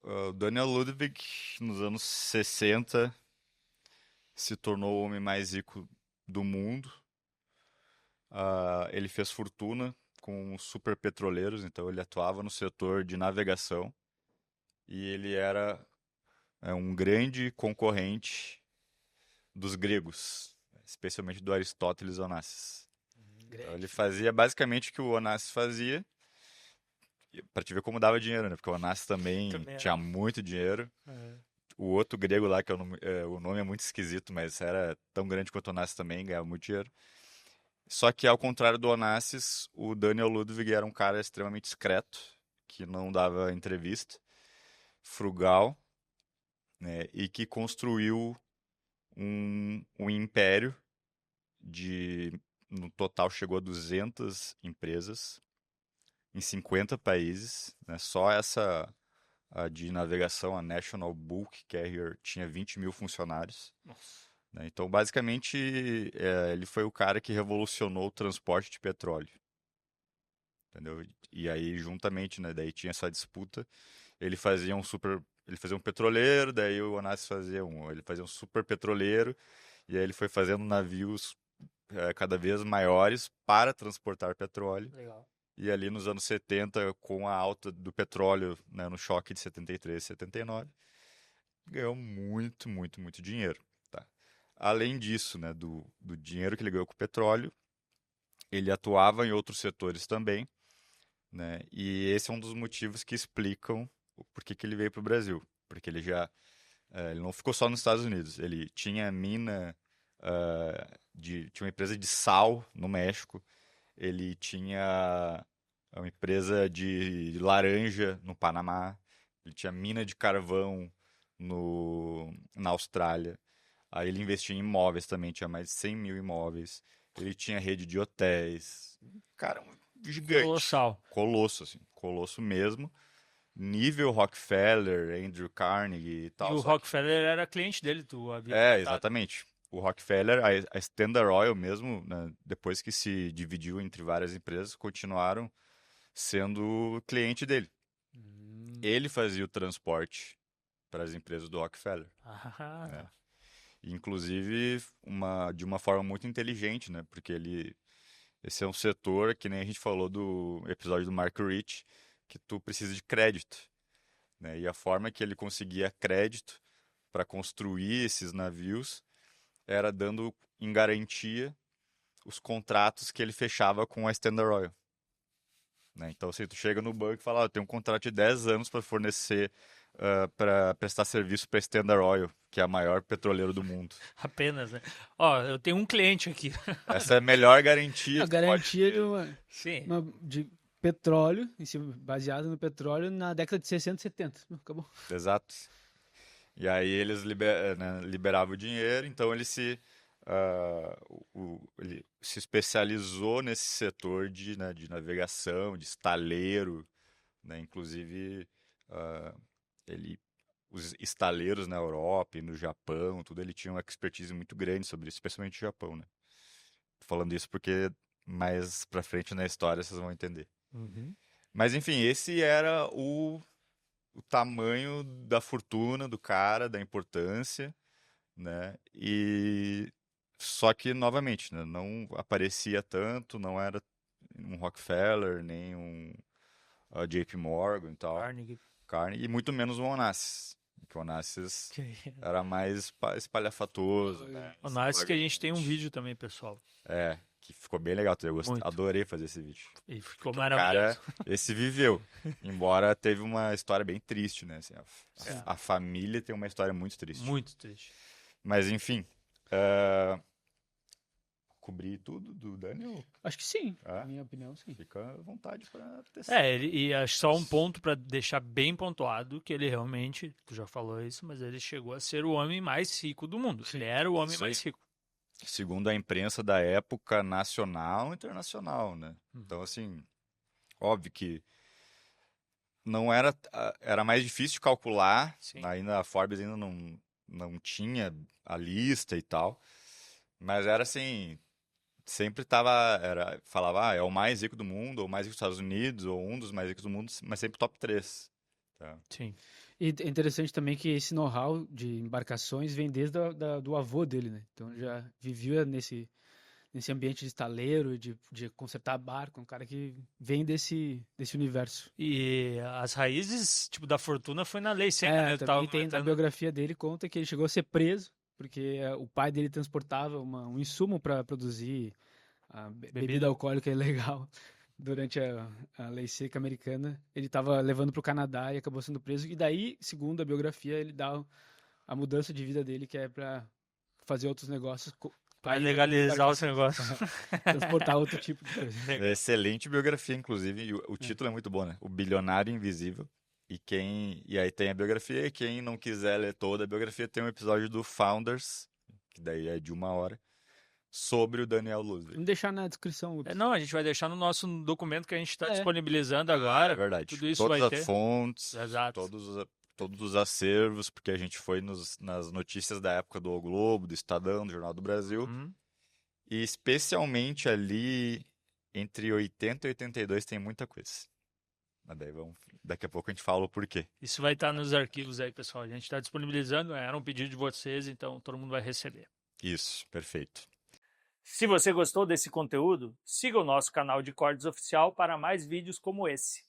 O Daniel Ludwig, nos anos 60, se tornou o homem mais rico do mundo. Ele fez fortuna com os superpetroleiros, então ele atuava no setor de navegação e ele era um grande concorrente dos gregos, especialmente do Aristóteles Onassis. Então ele Grande. fazia basicamente o que o Onassis fazia, para te ver como dava dinheiro, né? Porque o Onassis também Também tinha era. muito dinheiro. É. O outro grego lá, que o nome é muito esquisito, mas era tão grande quanto o Onassis também, ganhava muito dinheiro. Só que, ao contrário do Onassis, o Daniel Ludwig era um cara extremamente discreto, que não dava entrevista, frugal, né, e que construiu um império no total chegou a 200 empresas em 50 países, né, só essa a de navegação, a National Bulk Carrier, tinha 20 mil funcionários. Nossa. Né? Então, basicamente, ele foi o cara que revolucionou o transporte de petróleo. Entendeu? E aí, juntamente, né, daí tinha essa disputa. Ele fazia um petroleiro, daí o Onassis ele fazia um super petroleiro, e aí ele foi fazendo navios cada vez maiores para transportar petróleo. Legal. E ali nos anos 70, com a alta do petróleo, né, no choque de 73 e 79, ganhou muito, muito, muito dinheiro. Tá? Além disso, né, do dinheiro que ele ganhou com o petróleo, ele atuava em outros setores também, né? E esse é um dos motivos que explicam o porquê que ele veio para o Brasil. Porque ele não ficou só nos Estados Unidos. Ele tinha mina, tinha uma empresa de sal no México. Ele tinha uma empresa de laranja no Panamá. Ele tinha mina de carvão na Austrália. Aí ele investia em imóveis também, tinha mais de 100 mil imóveis. Ele tinha rede de hotéis. Cara, um gigante. Colossal. Colosso, assim. Colosso mesmo. Nível Rockefeller, Andrew Carnegie e E tal. o Só que. Rockefeller era cliente dele, tu havia É, comentado. exatamente. O Rockefeller, a Standard Oil mesmo, né, depois que se dividiu entre várias empresas, continuaram sendo cliente dele. Hum. Ele fazia o transporte para as empresas do Rockefeller, né? Ah, Inclusive de uma forma muito inteligente, né? Porque esse é um setor, que nem a gente falou do episódio do Mark Rich, que tu precisa de crédito, né? E a forma que ele conseguia crédito para construir esses navios era dando em garantia os contratos que ele fechava com a Standard Oil. Né? Então, se tu chega no banco e fala, eu tenho um contrato de 10 anos para fornecer, para prestar serviço para a Standard Oil, que é a maior petroleira do mundo. apenas, né? Ó, eu tenho um cliente aqui. Essa é a melhor garantia A que tu pode garantia ter. Sim. de petróleo, em cima, baseado no petróleo, na década de 60 e 70. Acabou. Exato. E aí eles né, liberavam o dinheiro, então ele se especializou nesse setor né, de navegação, de estaleiro, né? Inclusive, ah, ele os estaleiros na Europa e no Japão, tudo, ele tinha uma expertise muito grande sobre isso, especialmente no Japão, né? Tô falando isso porque mais pra frente na história vocês vão entender. Uhum. Mas enfim, esse era o tamanho da fortuna do cara, da importância, né? E só que, novamente, né, não aparecia tanto, não era um Rockefeller, nem um JP Morgan e tal, Carnegie. Carnegie, e muito menos o Onassis, que o Onassis Que- era mais espalhafatoso, né? O nice que a gente tem um Extravagante. vídeo também, pessoal. Que ficou bem legal. Muito. Adorei fazer esse vídeo. E ficou Porque o cara, maravilhoso. esse viveu. Embora teve uma história bem triste, né? Assim, Sim. a família tem uma história muito triste. Muito triste. Mas enfim, eh, cobri tudo do Daniel. Acho que sim. É, Na minha opinião, sim. fica à vontade para testar. É, e acho só um ponto pra deixar bem pontuado que ele realmente, tu já falou isso, mas ele chegou a ser o homem mais rico do mundo. Ele era o homem Isso aí. mais rico. Segundo a imprensa da época, nacional e internacional, né? Então, assim, óbvio que não era, era mais difícil de calcular, Sim. ainda a Forbes ainda não tinha a lista e tal, mas era assim, sempre falava, é o mais rico do mundo, ou o mais rico dos Estados Unidos, ou um dos mais ricos do mundo, mas sempre top 3. Tá? Sim. E é interessante também que esse know-how de embarcações vem desde do avô dele, né? Então já vivia nesse ambiente de estaleiro, de consertar barco, um cara que vem desse universo. E as raízes, tipo, da fortuna foi na lei seca, né? Tu tava Também tem, na comentando. biografia dele conta que ele chegou a ser preso, porque o pai dele transportava um insumo para produzir a bebida alcoólica ilegal durante a lei seca americana. Ele estava levando para o Canadá e acabou sendo preso. E daí, segundo a biografia, ele dá a mudança de vida dele, que é para fazer outros negócios. Vai legalizar os negócios. Transportar outro tipo de coisa. É excelente biografia, inclusive, e o título é muito bom, né? O Bilionário Invisível. E aí tem a biografia, e quem não quiser ler toda a biografia, tem um episódio do Founders, que daí é de 1 hora, sobre o Daniel Ludwig. Vamos deixar na descrição. Não, a gente vai deixar no nosso documento que a gente está É. disponibilizando agora. É verdade. Tudo isso Todas vai as ter. fontes, Exato. todos os acervos, porque a gente foi nas notícias da época do O Globo, do Estadão, do Jornal do Brasil. E especialmente ali entre 80 e 82 tem muita coisa. Mas daí daqui a pouco a gente fala o porquê. Isso vai estar nos arquivos aí, pessoal. A gente está disponibilizando, era um pedido de vocês, então todo mundo vai receber. Isso, perfeito. Se você gostou desse conteúdo, siga o nosso canal de cortes oficial para mais vídeos como esse.